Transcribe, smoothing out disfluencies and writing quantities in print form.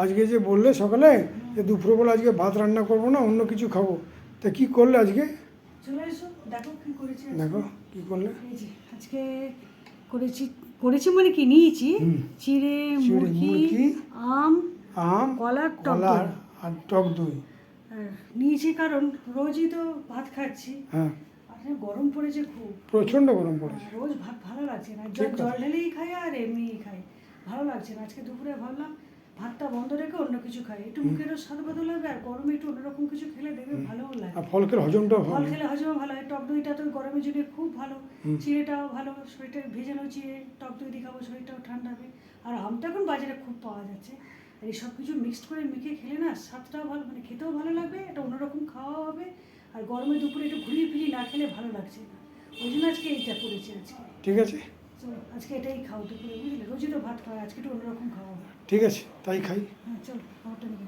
আজকে যে বললে সকালে যে দুপুরবেলা আজকে ভাত রান্না করবো না, অন্য কিছু খাবো, তা কি করলে আজকে? চলে এসো, দেখো কি করেছি। দেখো কি করলে। আজকে করেছি মানে কি নিয়েছি, চিড়ে মুরগি, আম, কলা আর টক দই নিয়েছি, কারণ রোজই তো ভাত খাচ্ছি। হ্যাঁ, গরম পড়েছে খুব, প্রচণ্ড গরম পড়েছে। রোজ ভাত ভালো লাগছে না, জল ঢেলেই খাই আর এমনিই খাই, ভালো লাগছে না। আজকে দুপুরে ভাবলাম ভাতটা বন্ধ রেখে অন্য কিছু খাই, একটু মুখেরও স্বাদ বদল হবে, আর গরমে একটু অন্যরকম কিছু খেলে দেখবে ভালোও লাগে। আর ফল খেলে হজমটাও ফল খেলে হজমও ভালো হয়, টক দইটা তো গরমের জন্য খুব ভালো, চিড়েটাও ভালো, শরীরটা ভেজানো চিড়ে টক দই দিয়ে খাবো, শরীরটাও ঠান্ডা হবে। আর আমটা এখন বাজারে খুব পাওয়া যাচ্ছে, আর এই সব কিছু মিক্সড করে মেখে খেলে না স্বাদটাও ভালো, মানে খেতেও ভালো লাগবে, একটা অন্যরকম খাওয়া হবে। আর গরমে দুপুরে একটু ঘুরিয়ে ফিরিয়ে না খেলে ভালো লাগছে না, ওই জন্য আজকে এইটা করেছি। আজকে ঠিক আছে, চলো আজকে এটাই খাও দুপুরে, বুঝলে, রোজই তো ভাত খাওয়া, আজকে একটু অন্যরকম খাওয়া হবে। ঠিক আছে তাই খাই। হ্যাঁ চলো, খাবারটা নিয়ে